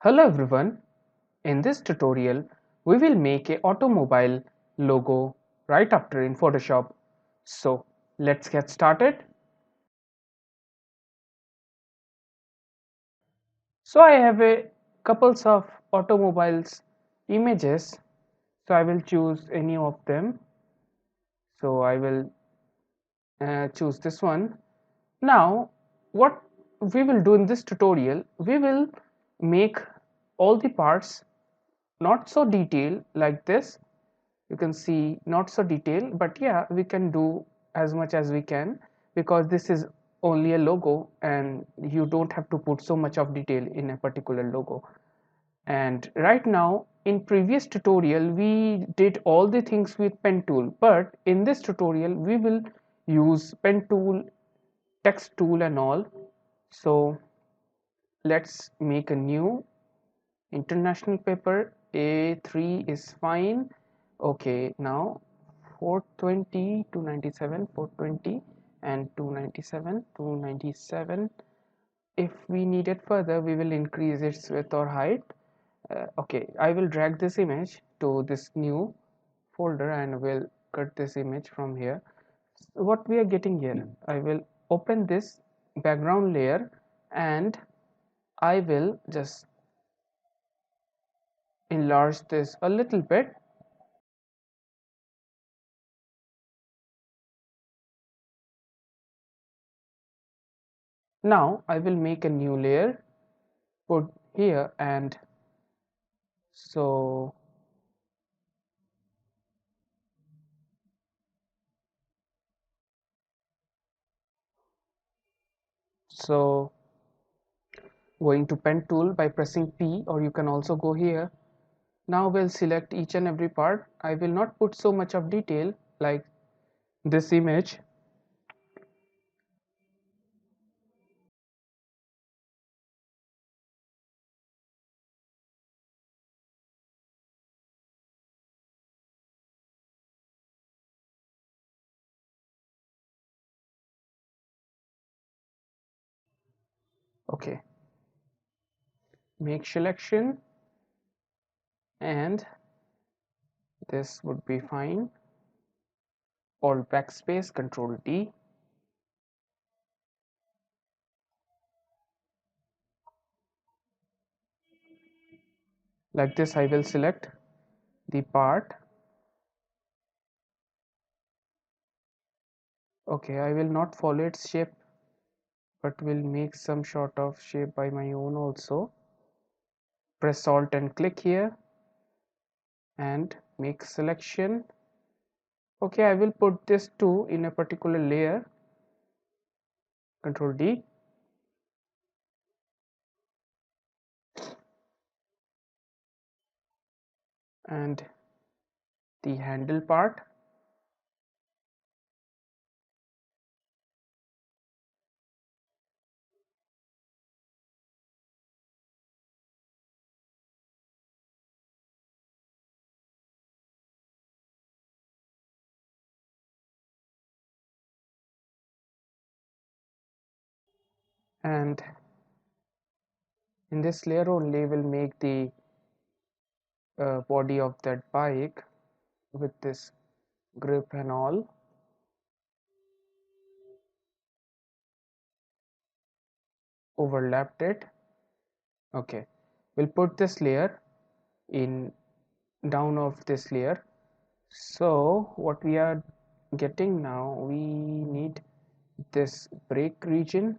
Hello everyone, in this tutorial we will make a automobile logo right after in Photoshop. So let's get started. So I have a couples of automobiles images, so I will choose any of them. So I will choose this one. Now what we will do in this tutorial, we will make all the parts not so detailed like this. You can see not so detailed, but yeah, we can do as much as we can because this is only a logo and you don't have to put so much of detail in a particular logo. And right now, in previous tutorial we did all the things with pen tool, but in this tutorial we will use pen tool, text tool and all. So let's make a new international paper. A3 is fine. Okay, now 420 297 420 and 297 297. If we need it further, we will increase its width or height. Okay, I will drag this image to this new folder and will cut this image from here. What we are getting here, I will open this background layer and I will just enlarge this a little bit. Now I will make a new layer, put here, and so so going to pen tool by pressing P, or you can also go here. Now we'll select each and every part. I will not put so much of detail like this image. Okay, make selection and this would be fine. Alt backspace, Control D. Like this I will select the part. Okay, I will not follow its shape but will make some sort of shape by my own also. Press Alt and click here and make selection. Okay, I will put this too in a particular layer. Control D. And the handle part. And in this layer only will make the body of that bike with this grip and all. Overlapped it. Okay, we'll put this layer in down of this layer. So what we are getting now, we need this break region.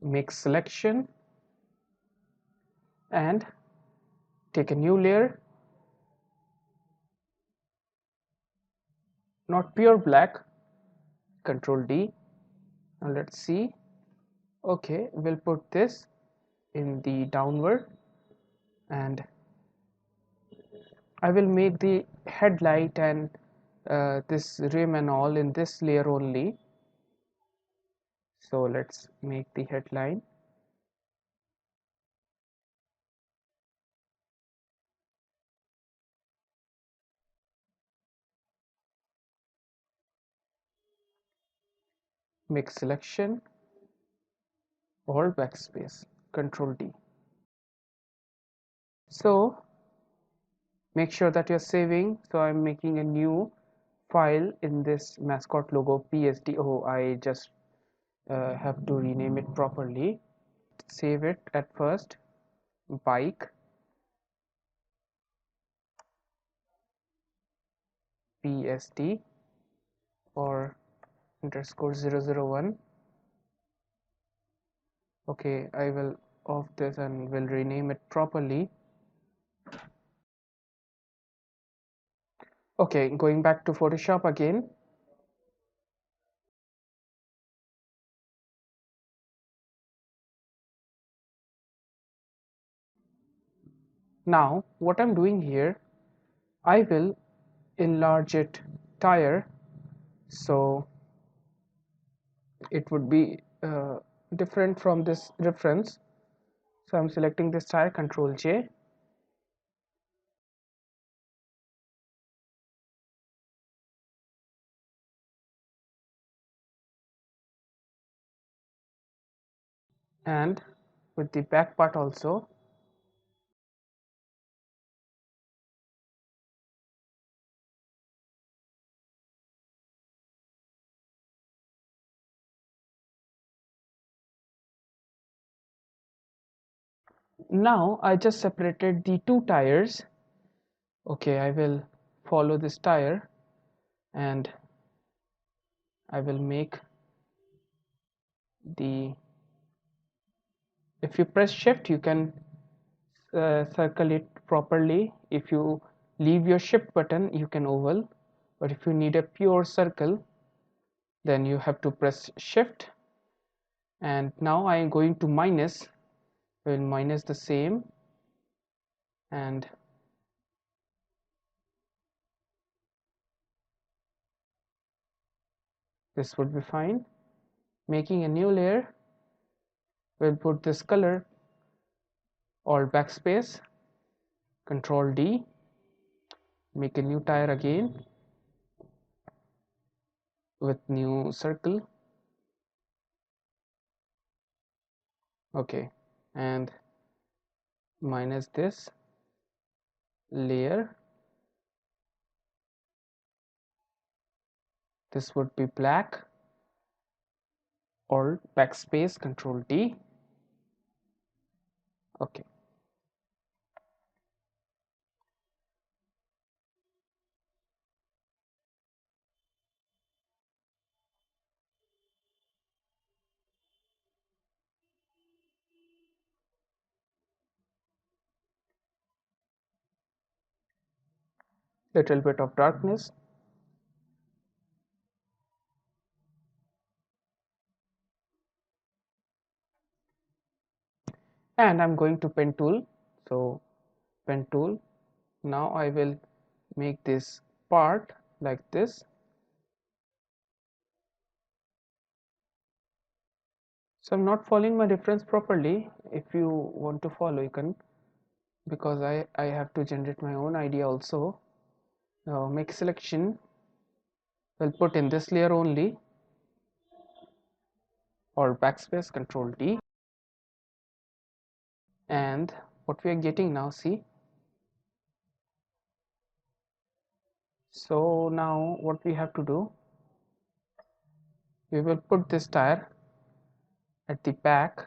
Make selection and take a new layer, not pure black. Control D. Now let's see. Okay, we'll put this in the downward, and I will make the headlight and this rim and all in this layer only. So let's make the headline. Make selection or backspace, Control D. So make sure that you're saving. So I'm making a new file in this mascot logo PSD. Oh, I just have to rename it properly. Save it at first. Bike PSD or underscore 001. Okay, I will off this and will rename it properly. Okay, going back to Photoshop again. Now what I'm doing here, I will enlarge it tire, so it would be different from this reference. So I'm selecting this tire, Control J. And with the back part also. Now I just separated the two tires. Okay, I will follow this tire and I will make the, if you press shift you can circle it properly. If you leave your shift button you can oval, but if you need a pure circle then you have to press shift. And now I am going to minus, I will minus the same, and this would be fine. Making a new layer, we'll put this color or backspace, Control D, make a new tire again with new circle. Okay, and minus this layer, this would be black, or backspace, Control D. Okay, little bit of darkness. And I'm going to pen tool. So pen tool, now I will make this part like this. So I'm not following my reference properly. If you want to follow you can, because I have to generate my own idea also. Now make selection, we'll put in this layer only, or backspace, Control D. And what we are getting now, see. So now what we have to do, we will put this tire at the back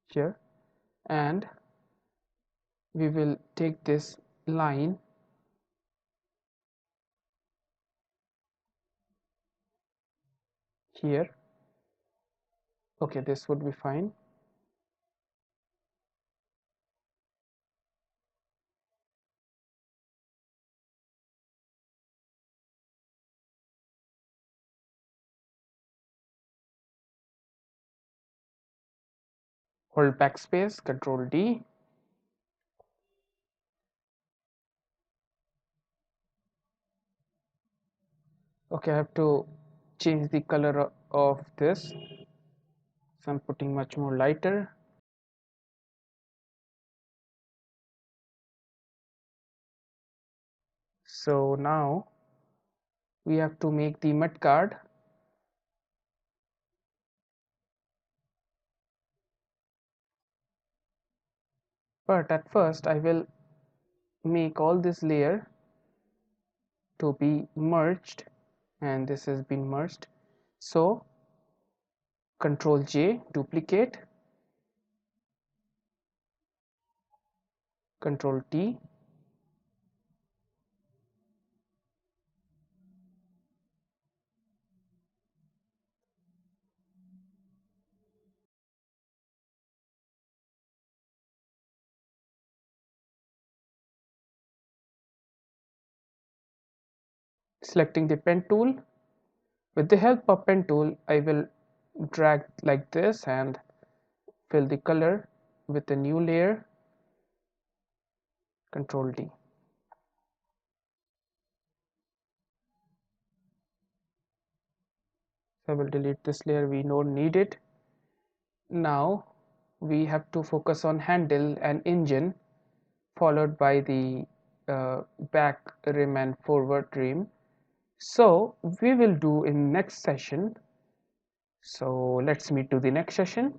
here, and we will take this line here. Okay, this would be fine. hold backspace, Control D. Okay, I have to change the color of this, so I'm putting much more lighter. So now we have to make the mud card. But at first I will make all this layer to be merged, and this has been merged. So Control J, duplicate, Control T, selecting the pen tool. With the help of pen tool, I will drag like this and fill the color with a new layer, Control D. So I will delete this layer, we don't need it. Now we have to focus on handle and engine, followed by the back rim and forward rim. So we will do in next session. So let's meet to the next session.